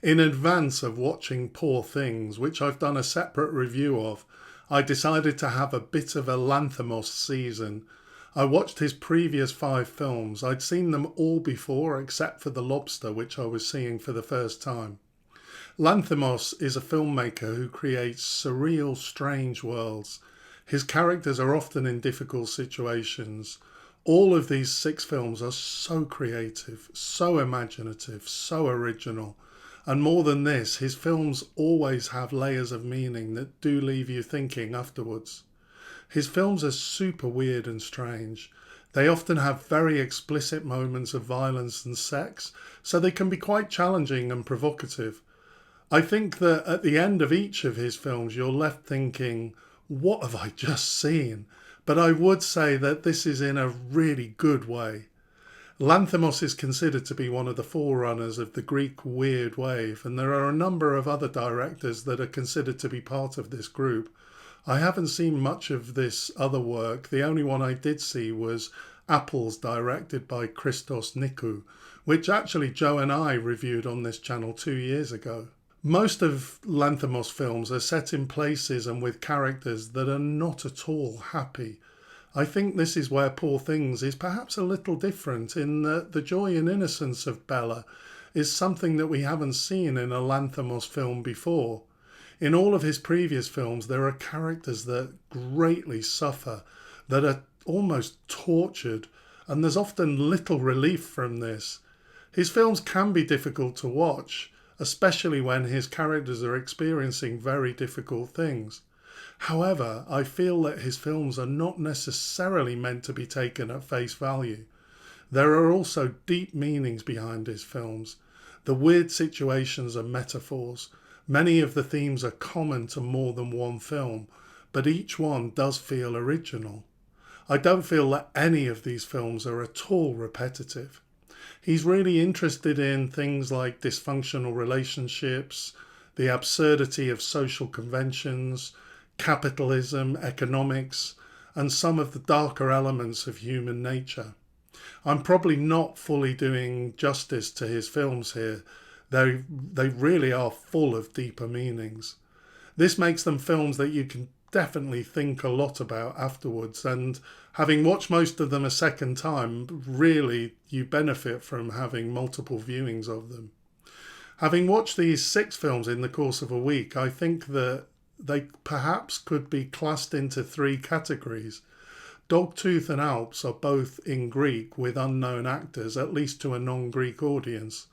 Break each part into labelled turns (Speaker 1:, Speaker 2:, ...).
Speaker 1: In advance of watching Poor Things, which I've done a separate review of, I decided to have a bit of a Lanthimos season. I watched his previous 5 films. I'd seen them all before except for The Lobster, which I was seeing for the first time. Lanthimos is a filmmaker who creates surreal, strange worlds. His characters are often in difficult situations. All of these 6 films are so creative, so imaginative, so original. And more than this, his films always have layers of meaning that do leave you thinking afterwards. His films are super weird and strange. They often have very explicit moments of violence and sex, so they can be quite challenging and provocative. I think that at the end of each of his films, you're left thinking, what have I just seen? But I would say that this is in a really good way. Lanthimos is considered to be one of the forerunners of the Greek weird wave, and there are a number of other directors that are considered to be part of this group. I haven't seen much of this other work. The only one I did see was Apples, directed by Christos Nikou, which actually Joe and I reviewed on this channel 2 years ago. Most of Lanthimos films are set in places and with characters that are not at all happy. I think this is where Poor Things is perhaps a little different, in that the joy and innocence of Bella is something that we haven't seen in a Lanthimos film before. In all of his previous films, there are characters that greatly suffer, that are almost tortured, and there's often little relief from this. His films can be difficult to watch, especially when his characters are experiencing very difficult things. However, I feel that his films are not necessarily meant to be taken at face value. There are also deep meanings behind his films. The weird situations are metaphors. Many of the themes are common to more than one film, but each one does feel original. I don't feel that any of these films are at all repetitive. He's really interested in things like dysfunctional relationships, the absurdity of social conventions, capitalism, economics, and some of the darker elements of human nature. I'm probably not fully doing justice to his films here. They really are full of deeper meanings. This makes them films that you can definitely think a lot about afterwards, and having watched most of them a second time, really you benefit from having multiple viewings of them. Having watched these 6 films in the course of a week, I think that they perhaps could be classed into 3 categories. Dogtooth and Alps are both in Greek with unknown actors, at least to a non-Greek audience.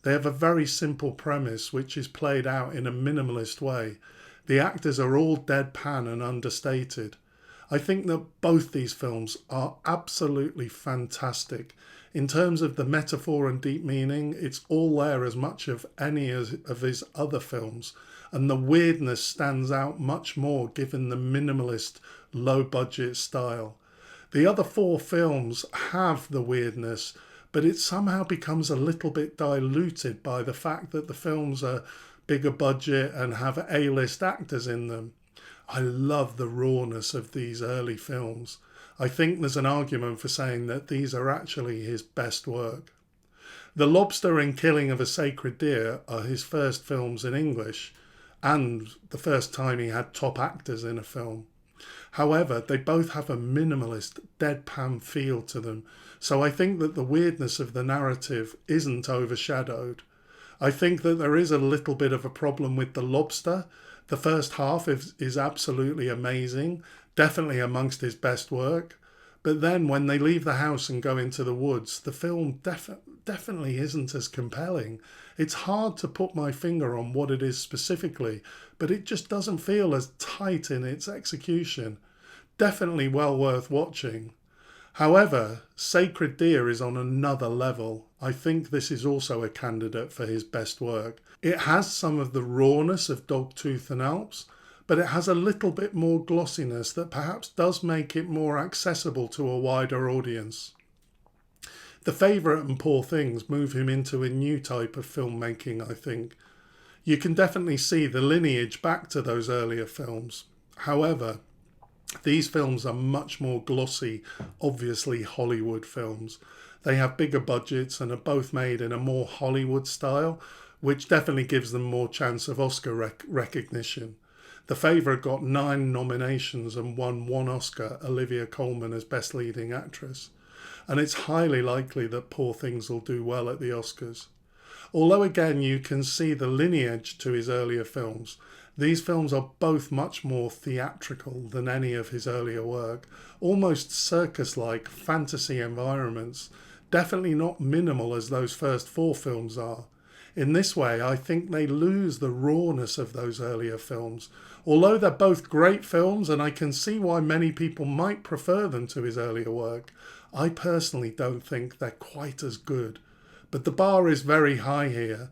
Speaker 1: They have a very simple premise which is played out in a minimalist way. The actors are all deadpan and understated. I think that both these films are absolutely fantastic. In terms of the metaphor and deep meaning, it's all there as much of any of his other films, and the weirdness stands out much more given the minimalist, low-budget style. The other 4 films have the weirdness, but it somehow becomes a little bit diluted by the fact that the films are bigger budget and have A-list actors in them. I love the rawness of these early films. I think there's an argument for saying that these are actually his best work. The Lobster and Killing of a Sacred Deer are his first films in English, and the first time he had top actors in a film. However, they both have a minimalist, deadpan feel to them, so I think that the weirdness of the narrative isn't overshadowed. I think that there is a little bit of a problem with The Lobster. The first half is absolutely amazing, definitely amongst his best work. But then when they leave the house and go into the woods, the film definitely isn't as compelling. It's hard to put my finger on what it is specifically, but it just doesn't feel as tight in its execution. Definitely well worth watching. However, Sacred Deer is on another level. I think this is also a candidate for his best work. It has some of the rawness of Dogtooth and Alps, but it has a little bit more glossiness that perhaps does make it more accessible to a wider audience. The Favourite and Poor Things move him into a new type of filmmaking, I think. You can definitely see the lineage back to those earlier films. However, these films are much more glossy, obviously Hollywood films. They have bigger budgets and are both made in a more Hollywood style, which definitely gives them more chance of Oscar recognition. The Favourite got 9 nominations and won 1 Oscar, Olivia Colman as Best Leading Actress. And it's highly likely that Poor Things will do well at the Oscars. Although again you can see the lineage to his earlier films, these films are both much more theatrical than any of his earlier work, almost circus-like fantasy environments, definitely not minimal as those first 4 films are. In this way, I think they lose the rawness of those earlier films. Although they're both great films, and I can see why many people might prefer them to his earlier work, I personally don't think they're quite as good. But the bar is very high here.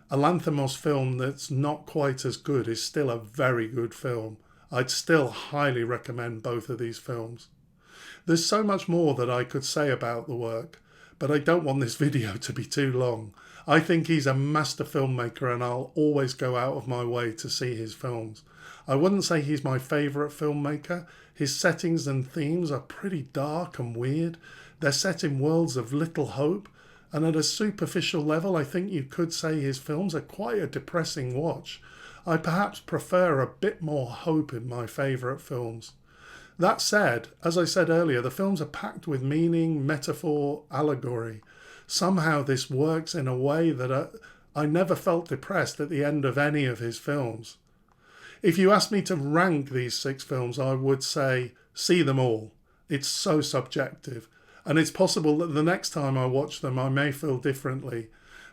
Speaker 1: A Lanthimos film that's not quite as good is still a very good film. I'd still highly recommend both of these films. There's so much more that I could say about the work, but I don't want this video to be too long. I think he's a master filmmaker and I'll always go out of my way to see his films. I wouldn't say he's my favourite filmmaker. His settings and themes are pretty dark and weird. They're set in worlds of little hope, and at a superficial level I think you could say his films are quite a depressing watch. I perhaps prefer a bit more hope in my favourite films. That said, as I said earlier, the films are packed with meaning, metaphor, allegory. Somehow this works in a way that I never felt depressed at the end of any of his films. If you asked me to rank these 6 films, I would say see them all. It's so subjective, and it's possible that the next time I watch them I may feel differently.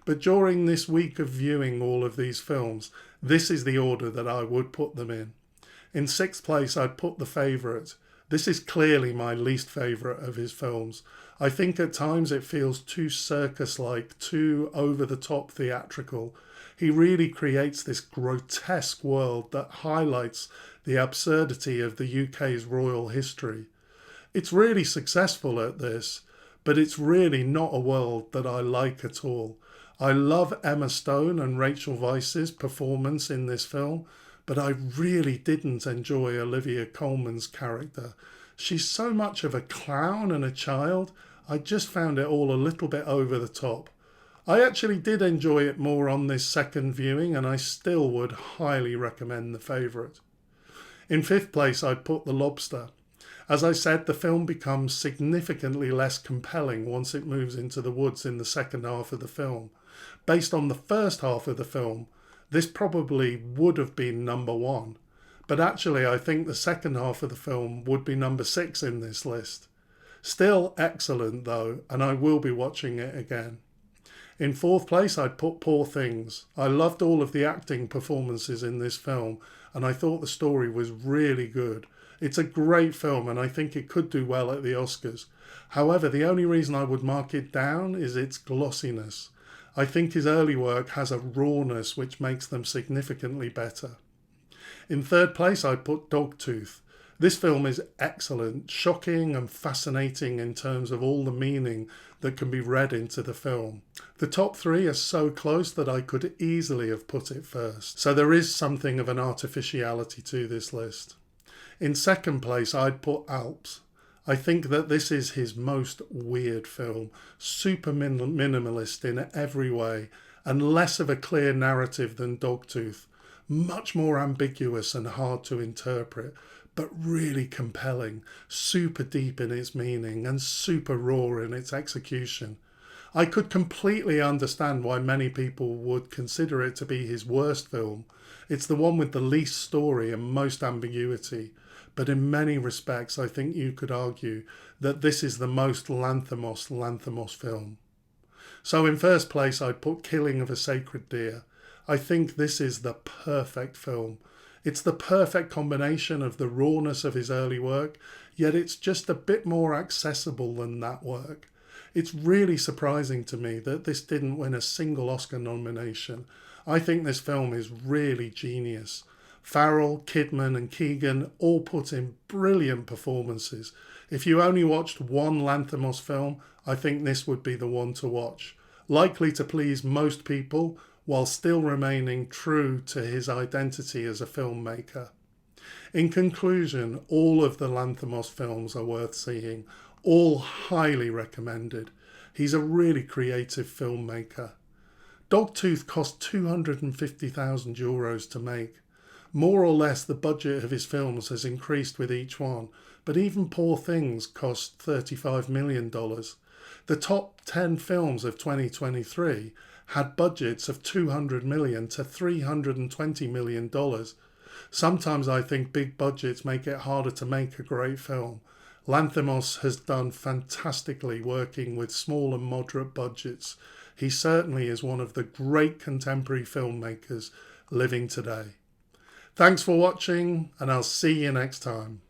Speaker 1: But during this week of viewing all of these films, this is the order that I would put them in. In 6th place, I'd put The Favourite. This is clearly my least favourite of his films. I think at times it feels too circus-like, too over-the-top theatrical. He really creates this grotesque world that highlights the absurdity of the UK's royal history. It's really successful at this, but it's really not a world that I like at all. I love Emma Stone and Rachel Weisz's performance in this film, but I really didn't enjoy Olivia Colman's character. She's so much of a clown and a child, I just found it all a little bit over the top. I actually did enjoy it more on this second viewing, and I still would highly recommend The Favourite. In 5th place, I'd put The Lobster. As I said, the film becomes significantly less compelling once it moves into the woods in the second half of the film. Based on the first half of the film, this probably would have been number 1. But actually, I think the second half of the film would be number 6 in this list. Still excellent though, and I will be watching it again. In 4th place, I'd put Poor Things. I loved all of the acting performances in this film, and I thought the story was really good. It's a great film, and I think it could do well at the Oscars. However, the only reason I would mark it down is its glossiness. I think his early work has a rawness which makes them significantly better. In 3rd place, I put Dogtooth. This film is excellent, shocking and fascinating in terms of all the meaning that can be read into the film. The top 3 are so close that I could easily have put it first, so there is something of an artificiality to this list. In 2nd place, I'd put Alps. I think that this is his most weird film, super minimalist in every way, and less of a clear narrative than Dogtooth. Much more ambiguous and hard to interpret, but really compelling, super deep in its meaning and super raw in its execution. I could completely understand why many people would consider it to be his worst film. It's the one with the least story and most ambiguity, but in many respects I think you could argue that this is the most Lanthimos film. So in 1st place I'd put Killing of a Sacred Deer. I think this is the perfect film. It's the perfect combination of the rawness of his early work, yet it's just a bit more accessible than that work. It's really surprising to me that this didn't win a single Oscar nomination. I think this film is really genius. Farrell, Kidman and Keegan all put in brilliant performances. If you only watched one Lanthimos film, I think this would be the one to watch. Likely to please most people, while still remaining true to his identity as a filmmaker. In conclusion, all of the Lanthimos films are worth seeing, all highly recommended. He's a really creative filmmaker. Dogtooth cost €250,000 to make. More or less the budget of his films has increased with each one, but even Poor Things cost $35 million. The top 10 films of 2023 had budgets of $200 million to $320 million. Sometimes I think big budgets make it harder to make a great film. Lanthimos has done fantastically working with small and moderate budgets. He certainly is one of the great contemporary filmmakers living today. Thanks for watching, and I'll see you next time.